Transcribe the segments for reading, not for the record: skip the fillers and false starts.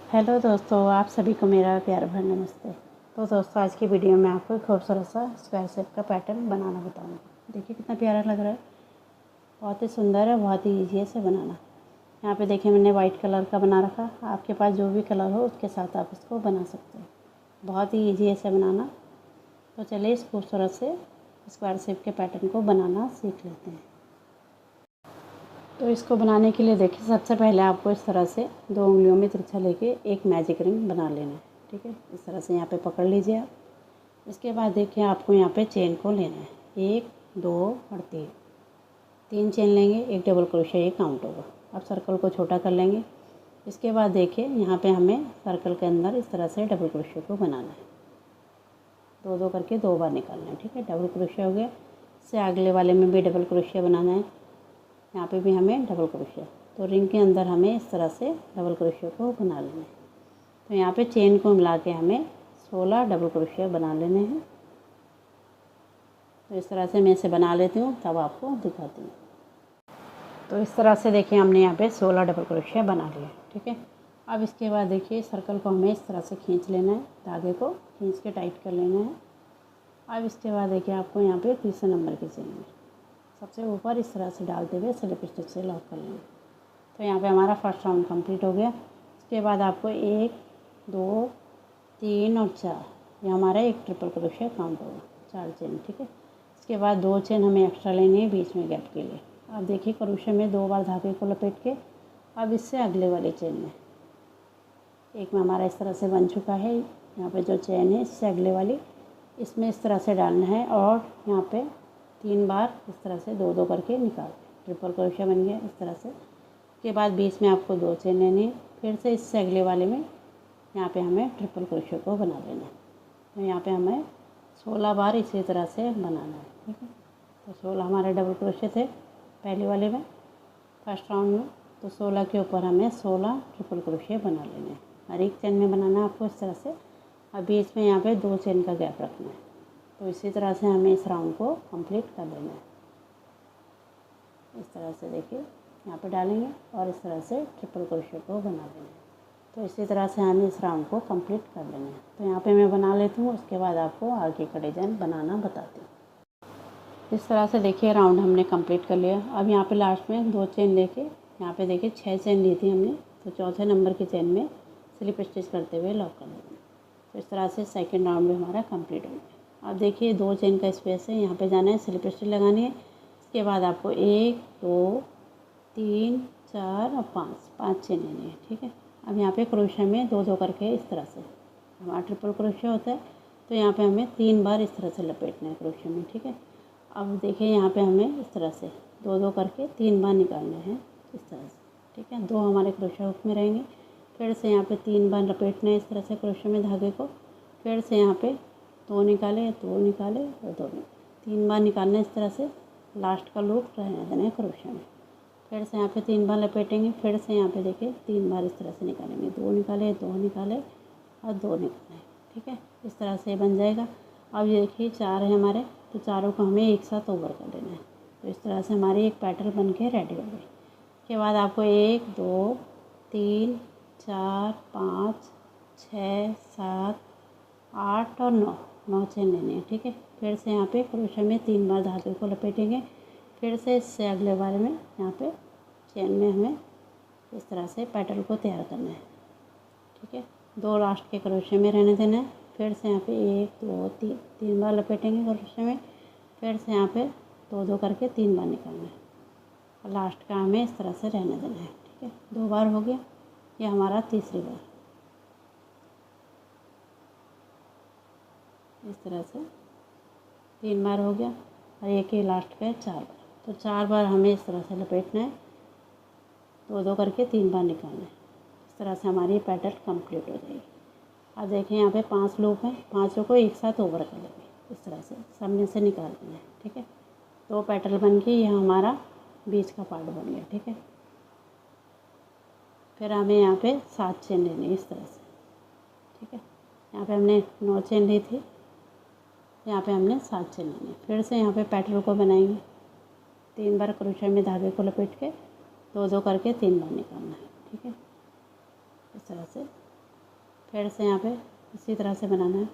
Hello दोस्तों, आप सभी को मेरा प्यार भरा नमस्ते। तो दोस्तों, आज की वीडियो में आपको एक खूबसूरत सा स्क्वायर शेप का पैटर्न बनाना बताऊंगी। देखिए कितना प्यारा लग रहा है, बहुत ही सुंदर है, बहुत ही ईजी है इसे बनाना। यहाँ पे देखिए मैंने वाइट कलर का बना रखा। आपके पास जो भी कलर हो उसके साथ आप इसको बना सकते हो। बहुत ही ईजी है इसे बनाना। तो चलिए इस खूबसूरत से स्क्वायर शेप के पैटर्न को बनाना सीख लेते हैं। तो इसको बनाने के लिए देखिए सबसे पहले आपको इस तरह से 2 उंगलियों में तिरछा लेके एक मैजिक रिंग बना लेना है। ठीक है, इस तरह से यहाँ पे पकड़ लीजिए आप। इसके बाद देखिए आपको यहाँ पे चेन को लेना है, 1 2 और 3 चेन लेंगे, एक डबल क्रोशिया ये काउंट होगा। अब सर्कल को छोटा कर लेंगे। इसके बाद देखिए यहाँ पे हमें सर्कल के अंदर इस तरह से डबल क्रोशिया को बनाना है। 2 करके 2 बार निकालना है। ठीक है, डबल क्रोशिया हो गया। इससे अगले वाले में भी डबल क्रोशिया बनाना है। यहाँ पे भी हमें डबल क्रोशिया। तो रिंग के अंदर हमें इस तरह से डबल क्रोशिया को बना लेना है। तो यहाँ पे चेन को मिला के हमें 16 डबल क्रोशिया बना लेने हैं। तो इस तरह से मैं इसे बना लेती हूँ, तब आपको दिखाती हूँ। तो इस तरह से देखिए हमने यहाँ पे 16 डबल क्रोशिया बना लिया। ठीक है, अब इसके बाद देखिए सर्कल को हमें इस तरह से खींच लेना है, धागे को खींच के टाइट कर लेना है। अब इसके बाद देखिए आपको यहाँ पे तीसरे नंबर की चेन में सबसे ऊपर इस तरह से डालते हुए स्लिप स्टिच से लॉक कर लेंगे। तो यहाँ पे हमारा फर्स्ट राउंड कंप्लीट हो गया। इसके बाद आपको 1 2 3 और 4 ये हमारा एक ट्रिपल क्रोशिया काउंट होगा, 4 चेन। ठीक है, इसके बाद 2 चेन हमें एक्स्ट्रा लेनी है बीच में गैप के लिए। अब देखिए क्रोशिया में 2 बार धागे को लपेट के अब इससे अगले वाले चेन में एक में हमारा इस तरह से बन चुका है। यहाँ पे जो चेन है इससे अगले वाली इसमें इस तरह से डालना है और यहाँ पे 3 बार इस तरह से 2 करके निकाल ट्रिपल क्रोशिया बन गया इस तरह से। उसके बाद बीच में आपको 2 चेन लेनी है, फिर से इससे अगले वाले में यहाँ पे हमें ट्रिपल क्रोशिया को बना लेना है। तो यहाँ पे हमें 16 बार इसी तरह से बनाना है। ठीक है, तो 16 हमारे डबल क्रोशिया थे पहले वाले में फर्स्ट राउंड में। तो 16 के ऊपर हमें 16 ट्रिपल क्रोशिया बना लेने हैं। हर एक चेन में बनाना है आपको इस तरह से। अब बीच में यहाँ पे 2 चेन का गैप रखना है। तो इसी तरह से हमें इस राउंड को कंप्लीट कर लेना है। इस तरह से देखिए यहाँ पे डालेंगे और इस तरह से ट्रिपल क्रोशिया को बना लेना है। तो इसी तरह से हमें इस राउंड को कंप्लीट कर लेना है। तो यहाँ पे मैं बना लेती हूँ, उसके बाद आपको आगे का डिज़ाइन बनाना बताती हूँ। इस तरह से देखिए राउंड हमने कंप्लीट कर लिया। अब यहाँ पे लास्ट में 2 चेन लेके यहाँ पे देखिए 6 चेन ली थी हमने। तो चौथे नंबर की चेन में स्लिप स्टिच करते हुए लॉक कर देंगे। तो इस तरह से सेकेंड राउंड भी हमारा कंप्लीट हो गया। अब देखिए 2 चेन का स्पेस है, यहाँ पे जाना है, स्लिप स्टिच लगानी है। इसके बाद आपको 1 2 3 4 और 5 चेन लेनी है। ठीक है, अब यहाँ पे क्रोशिया में 2 करके इस तरह से हमारा ट्रिपल क्रोशिया होता है। तो यहाँ पे हमें 3 बार इस तरह से लपेटना है क्रोशिया में। ठीक है, अब देखिए यहाँ पे हमें इस तरह से 2 करके 3 बार निकालने हैं इस तरह से। ठीक है, 2 हमारे क्रोशिया हुक में रहेंगे। फिर से यहाँ पे 3 बार लपेटना है इस तरह से क्रोशिया में धागे को। फिर से यहाँ पे 2 निकाले 2 निकाले और 2 निकाले, 3 बार निकालना है इस तरह से। लास्ट का लूप रहने देना है क्रोशिया में। फिर से यहाँ पे 3 बार लपेटेंगे। फिर से यहाँ पे देखिए 3 बार इस तरह से निकालेंगे, 2 निकाले 2 निकाले और 2 निकाले। ठीक है, इस तरह से बन जाएगा। अब ये देखिए 4 है हमारे, तो चारों को हमें एक साथ ओवर कर लेना है। तो इस तरह से हमारी एक पैटर्न बन के रेडी हो गई। उसके बाद आपको 1 2 3 4 5 6 7 8 और 9 चेन लेने हैं। ठीक है, फिर से यहाँ पे क्रोशिया में 3 बार धागे को लपेटेंगे। फिर से इससे अगले बार में यहाँ पे चेन में हमें इस तरह से पैटर्न को तैयार करना है। ठीक है, 2 लास्ट के क्रोशिया में रहने देना है। फिर से यहाँ पे 1 2 3 बार लपेटेंगे क्रोशिया में। फिर से यहाँ पे 2 करके 3 बार निकालना है और लास्ट का हमें इस तरह से रहने देना है। ठीक है, 2 बार हो गया, ये हमारा तीसरी बार। इस तरह से 3 बार हो गया और एक ही लास्ट का है 4 बार। तो 4 बार हमें इस तरह से लपेटना है, 2 करके 3 बार निकालना है। इस तरह से हमारी पैटर्न कंप्लीट हो जाएगी। अब देखिए यहाँ पे 5 लूप हैं, 5 को एक साथ ओवर कर लेंगे इस तरह से, सामने से निकाल देना है। ठीक है, 2 पैटर्न बन के यह हमारा बीच का पार्ट बन गया। ठीक है, फिर हमें यहाँ पे 7 चेन लेनी है इस तरह से। ठीक है, यहाँ पे हमने 9 चेन ली थी, यहाँ पे हमने 7 चेन लेनी है। फिर से यहाँ पे पैटर्न को बनाएंगे, 3 बार क्रोशिया में धागे को लपेट के 2 करके 3 बार निकालना है। ठीक है, इस तरह से फिर से यहाँ पे इसी तरह से बनाना है,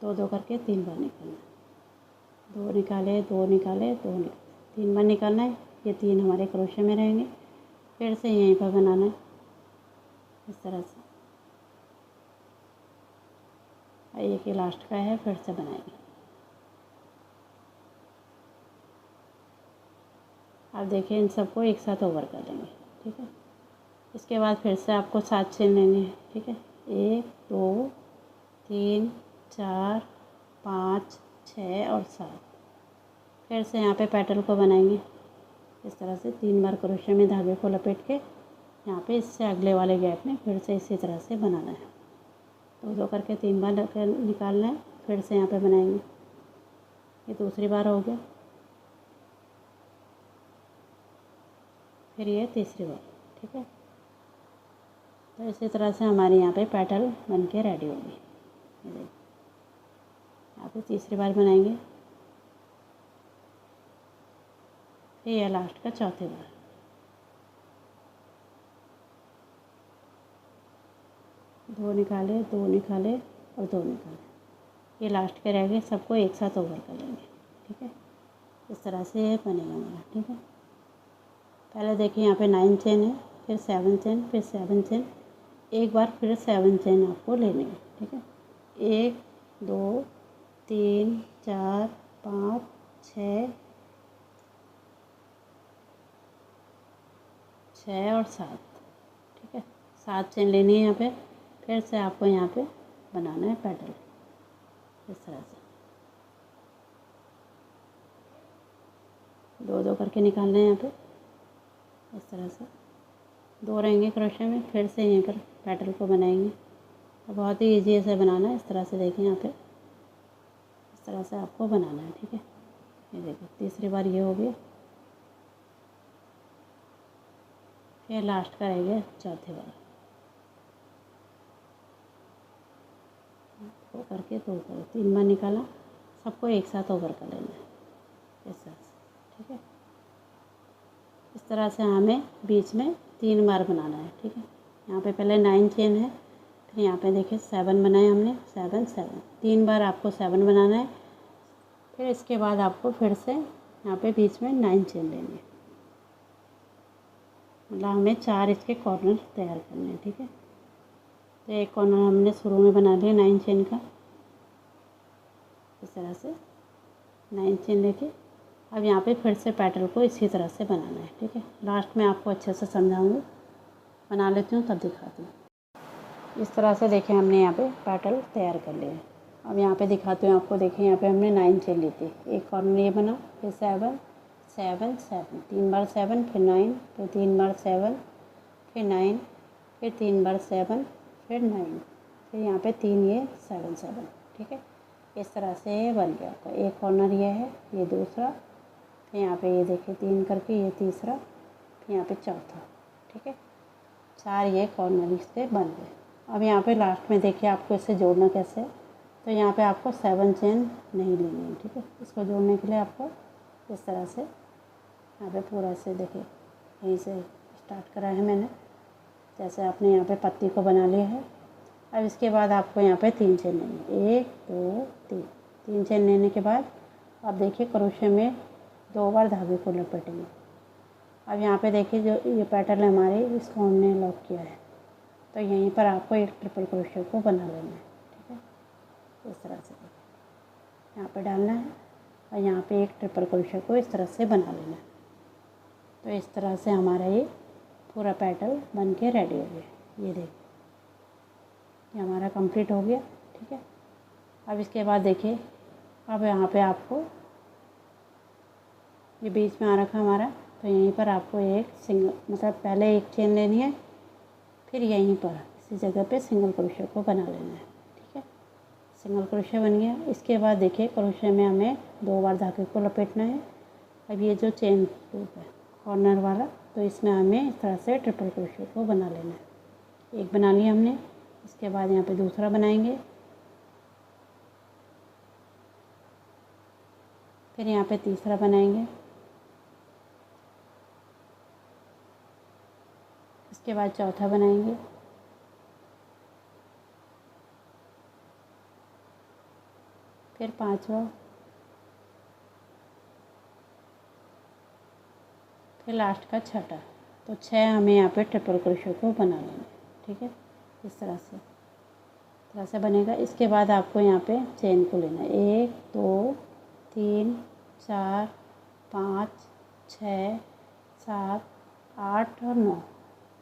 दो दो करके 3 बार निकालना है, 2 निकाले 2 निकाले 2 निकाले, 3 बार निकालना है। ये 3 हमारे क्रोशे में रहेंगे। फिर से यहीं पर बनाना है इस तरह से। एक ही लास्ट का है, फिर से बनाएंगे। अब देखिए इन सबको एक साथ ओवर कर लेंगे, ठीक है। इसके बाद फिर से आपको 7 चेन लेनी है, ठीक है। 1 2 3 4 5 6 और 7। फिर से यहाँ पे पेटल को बनाएंगे इस तरह से। 3 बार क्रोशे में धागे को लपेट के यहाँ पे इससे अगले वाले गैप में फिर से इसी तरह से बनाना है। दो दो करके 3 बार निकालना है। फिर से यहाँ पे बनाएंगे। ये दूसरी बार हो गया, फिर ये तीसरी बार, ठीक है। तो इसी तरह से हमारे यहाँ पे पेटल बन के रेडी होगी। ये देखिए यहाँ पे तीसरी बार बनाएंगे, फिर यह लास्ट का चौथी बार। दो निकाले 2 निकाले और 2 निकाले, ये लास्ट के रह गए। सबको एक साथ ओवर कर लेंगे, ठीक है। इस तरह से ये बनेगा हमारा, ठीक है। पहले देखिए यहाँ पे 9 चेन है, फिर 7 चेन, फिर 7 चेन, एक बार फिर 7 चेन आपको लेने हैं, ठीक है। 1 2 3 4 5 6 और 7, ठीक है। 7 चेन लेनी है यहाँ पे। फिर से आपको यहाँ पे बनाना है पेटल इस तरह से। दो दो करके निकालना है यहाँ पे इस तरह से। 2 रहेंगे क्रोशे में। फिर से यहीं पर पेटल को बनाएंगे। तो बहुत ही ईजी से बनाना है इस तरह से। देखिए यहाँ पे इस तरह से आपको बनाना है, ठीक है। ये देखिए तीसरी बार ये हो गया, फिर लास्ट का रह गया चौथी बार। दो करके 2 करो, 3 बार निकाला, सबको एक साथ ओवर कर लेना है इस तरह से, ठीक है। इस तरह से हमें बीच में 3 बार बनाना है, ठीक है। यहाँ पे पहले 9 चेन है, फिर यहाँ पे देखिए 7 बनाए हमने, 7 7, 3 बार आपको 7 बनाना है। फिर इसके बाद आपको फिर से यहाँ पे बीच में 9 चेन लेनी है। मतलब हमें 4 इसके कॉर्नर तैयार करने हैं, ठीक है। तो एक कॉर्नर हमने शुरू में बना लिया 9 चेन का, इस तरह से 9 चेन लेके अब यहाँ पे फिर से पेटल को इसी तरह से बनाना है, ठीक है। लास्ट में आपको अच्छे से समझाऊंगी, बना लेती हूँ तब दिखाती हूँ। इस तरह से देखिए हमने यहाँ पे पेटल तैयार कर लिया है। अब यहाँ पे दिखाती हूँ आपको। देखिए यहाँ पे हमने 9 चेन ली थी, एक कॉर्नर ये बना, फिर 7 7 7, 3 बार 7, फिर 9, फिर 3 बार 7, फिर 9, फिर 3 बार 7, फिर 9, फिर यहाँ पे 3 ये 7 7, ठीक है। इस तरह से ये बन गया आपका। एक कॉर्नर ये है, ये दूसरा, फिर यहाँ पे ये देखिए 3 करके ये तीसरा, फिर यहाँ पे चौथा, ठीक है। 4 ये कॉर्नर इसके बन गए। अब यहाँ पे लास्ट में देखिए आपको इसे जोड़ना कैसे है। तो यहाँ पे आपको 7 चेन नहीं लेनी है, ठीक है। इसको जोड़ने के लिए आपको इस तरह से यहाँ पे पूरा से देखिए यहीं से स्टार्ट करा है मैंने, जैसे आपने यहाँ पे पत्ती को बना लिया है। अब इसके बाद आपको यहाँ पे 3 चेन लेनी है, 1 2 3, 3 चेन लेने के बाद आप देखिए क्रोशे में 2 बार धागे को लपेटेंगे। अब यहाँ पे देखिए जो ये पैटर्न है हमारे, इसको हमने लॉक किया है। तो यहीं पर आपको एक ट्रिपल क्रोशे को बना लेना है, ठीक है। इस तरह से यहाँ पे डालना है और यहाँ पे एक ट्रिपल क्रोशे को इस तरह से बना लेना है। तो इस तरह से हमारा ये पूरा पैटर्न बन के रेडी हो गया। ये देखिए ये हमारा कंप्लीट हो गया, ठीक है। अब इसके बाद देखिए अब यहाँ पे आपको ये बीच में आ रखा हमारा, तो यहीं पर आपको एक सिंगल मतलब पहले एक चेन लेनी है, फिर यहीं पर इसी जगह पे सिंगल क्रोशे को बना लेना है, ठीक है। सिंगल क्रोशे बन गया। इसके बाद देखिए क्रोशे में हमें 2 बार धागे को लपेटना है। अब ये जो चेन लूप है कॉर्नर वाला, तो इसमें हमें इस तरह से ट्रिपल क्रोशे को बना लेना है। एक बना लिया हमने। इसके बाद यहाँ पे दूसरा बनाएंगे, फिर यहाँ पे तीसरा बनाएंगे, इसके बाद चौथा बनाएंगे, फिर 5वां, फिर लास्ट का 6ठा। तो 6 हमें यहाँ पे ट्रिपल क्रोशे को बना लेना है। ठीक है, इस तरह से बनेगा। इसके बाद आपको यहाँ पे चेन को लेना है 1 2 3 4 5 6 7 8 और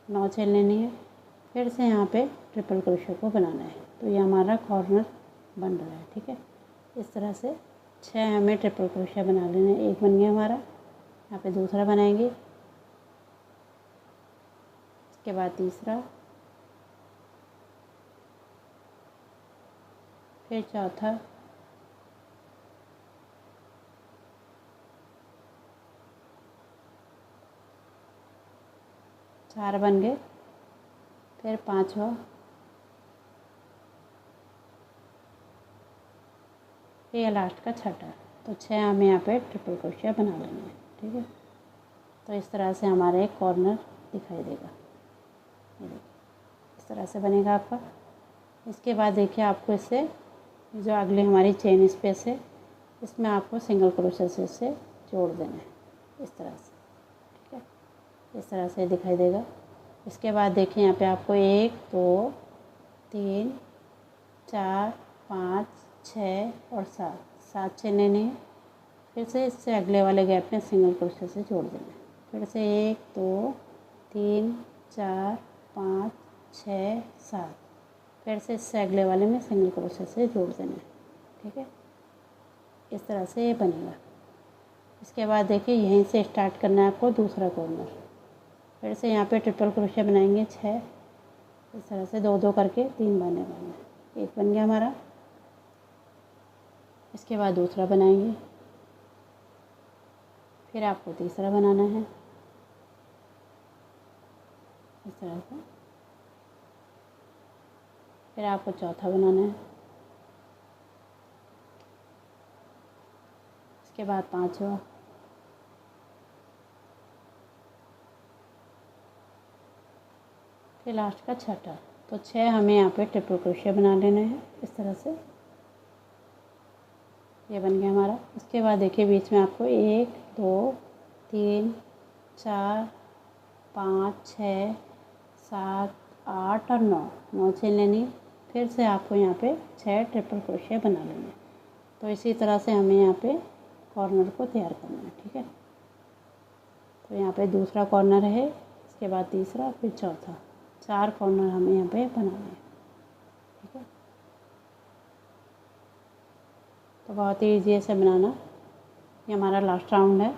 9 चेन लेनी है। फिर से यहाँ पे ट्रिपल क्रोशे को बनाना है। तो ये हमारा कॉर्नर बन रहा है। ठीक है, इस तरह से 6 हमें ट्रिपल क्रोशे बना लेना है। एक बन गया हमारा। यहाँ पे दूसरा बनाएंगे, इसके बाद तीसरा, फिर चौथा, चार बन गए, फिर 5वां, फिर लास्ट का 6ठा। तो 6 हमें यहाँ पे ट्रिपल क्रोशिया बना लेना है। ठीक है, तो इस तरह से हमारा एक कॉर्नर दिखाई देगा। ये देखिए, इस तरह से बनेगा आपका। इसके बाद देखिए आपको इससे जो अगले हमारी चेन स्पेस है, इसमें आपको सिंगल क्रोशे से जोड़ देना है इस तरह से। ठीक है, इस तरह से दिखाई देगा। इसके बाद देखिए यहाँ पे आपको 1 2 3 4 5 6 और 7 चेन लेनी है। फिर से इससे अगले वाले गैप में सिंगल क्रोशे से जोड़ देना है। फिर से 1 2 3 4 5 6 7, फिर से इससे अगले वाले में सिंगल क्रोशे से जोड़ देना है। ठीक है, इस तरह से ये बनेगा। इसके बाद देखिए यहीं से स्टार्ट करना है आपको दूसरा कॉर्नर। फिर से यहाँ पे ट्रिपल क्रोशे बनाएंगे 6, इस तरह से 2 2 करके 3 बने। एक बन गया हमारा। इसके बाद दूसरा बनाएंगे, फिर आपको तीसरा बनाना है इस तरह से। फिर आपको चौथा बनाना है, इसके बाद 5वां, फिर लास्ट का 6ठा। तो 6 हमें यहाँ पे ट्रिपल क्रोशे बना लेने हैं इस तरह से। ये बन गया हमारा। इसके बाद देखिए बीच में आपको 1 2 3 4 5 6 7 8 और 9 चेन लेनी है। फिर से आपको यहाँ पे 6 ट्रिपल क्रोशे बना लेने हैं। तो इसी तरह से हमें यहाँ पे कॉर्नर को तैयार करना है। ठीक है, तो यहाँ पे दूसरा कॉर्नर है, इसके बाद तीसरा, फिर चौथा। 4 कॉर्नर हमें यहाँ पे बनाने हैं। ठीक है, तो बहुत ही ईजी है इसे बनाना। ये हमारा लास्ट राउंड है।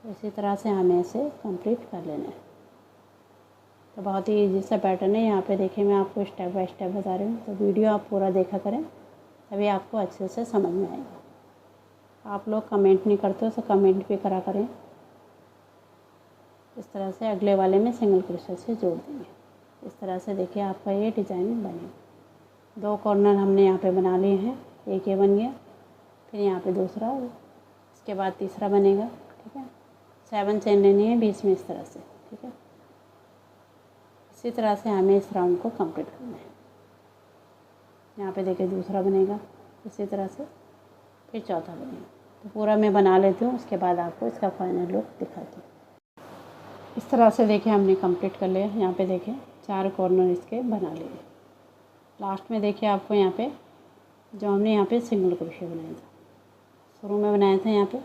तो इसी तरह से हमें इसे कंप्लीट कर लेना है। तो बहुत ही ईजी सा पैटर्न है। यहाँ पे देखिए मैं आपको स्टेप बाय स्टेप बता रही हूँ। तो वीडियो आप पूरा देखा करें, तभी आपको अच्छे से समझ में आएगा। आप लोग कमेंट नहीं करते तो कमेंट भी करा करें। इस तरह से अगले वाले में सिंगल क्रोशे से जोड़ देंगे। इस तरह से देखिए आपका ये डिज़ाइन बनेगा। 2 कॉर्नर हमने यहाँ पे बना लिए हैं। एक ये बन गया, फिर यहाँ पे दूसरा, इसके बाद तीसरा बनेगा। ठीक है, 7 चेन लेनी है बीच में इस तरह से। ठीक है, इसी तरह से हमें इस राउंड को कंप्लीट करना है। यहाँ पे देखिए दूसरा बनेगा इसी तरह से, फिर चौथा बनेगा। तो पूरा मैं बना लेती हूँ, उसके बाद आपको इसका फाइनल लुक दिखाती हूँ। इस तरह से देखिए हमने कंप्लीट कर लिया। यहाँ पे देखिए 4 कॉर्नर इसके बना लिए। लास्ट में देखिए आपको यहाँ पे जो हमने यहाँ पे सिंगल क्रोशे बनाया था, शुरू में बनाया था यहाँ पे,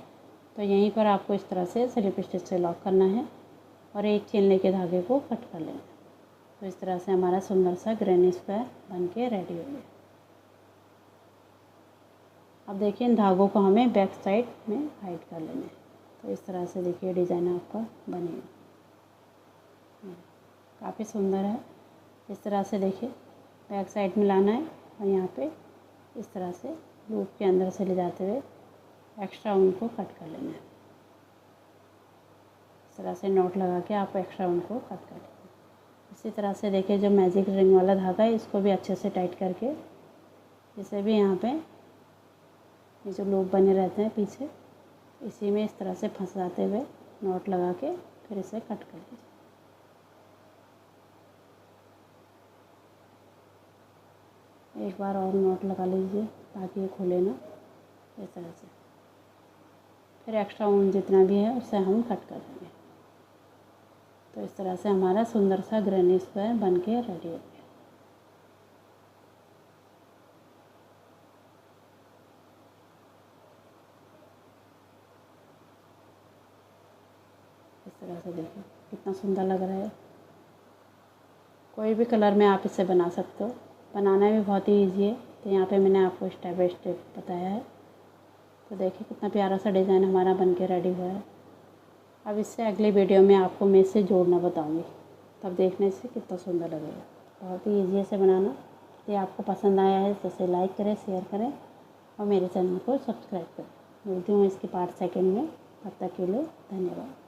तो यहीं पर आपको इस तरह से स्लिप स्टिच से लॉक करना है और एक चेन लेके धागे को कट कर लेना है। तो इस तरह से हमारा सुंदर सा ग्रैनी स्क्वायर बन के रेडी हो गया। अब देखिए इन धागों को हमें बैक साइड में हाइड कर लेना है। तो इस तरह से देखिए डिज़ाइन आपका बनेगा। काफ़ी सुंदर है। इस तरह से देखिए बैक साइड में लाना है और यहाँ पे इस तरह से लूप के अंदर से ले जाते हुए एक्स्ट्रा ऊन को कट कर लेना है। इस तरह से नॉट लगा के आप एक्स्ट्रा ऊन को कट कर लेंगे। इसी तरह से देखिए जो मैजिक रिंग वाला धागा है, इसको भी अच्छे से टाइट करके इसे भी यहाँ पे ये जो लूप बने रहते हैं पीछे, इसी में इस तरह से फंसाते हुए नॉट लगा के फिर इसे कट कर लीजिए। एक बार और नोट लगा लीजिए ताकि ये खुले ना, इस तरह से। फिर एक्स्ट्रा ऊन जितना भी है उससे हम कट कर देंगे। तो इस तरह से हमारा सुंदर सा ग्रैनी स्क्वायर बन के रेडी हो गया। इस तरह से देखिए कितना सुंदर लग रहा है। कोई भी कलर में आप इसे बना सकते हो, बनाना भी बहुत ही ईजी है। तो यहाँ पे मैंने आपको स्टेप बाय स्टेप बताया है। तो देखिए कितना प्यारा सा डिज़ाइन हमारा बन के रेडी हुआ है। अब इससे अगली वीडियो में आपको मैं इसे जोड़ना बताऊँगी, तब देखने से कितना सुंदर लगेगा। बहुत ही ईजी है इसे बनाना। ये आपको पसंद आया है तो इसे लाइक करें, शेयर करें और मेरे चैनल को सब्सक्राइब करें। मिलती हूँ इसके पार्ट सेकंड में। तब तक के लिए धन्यवाद।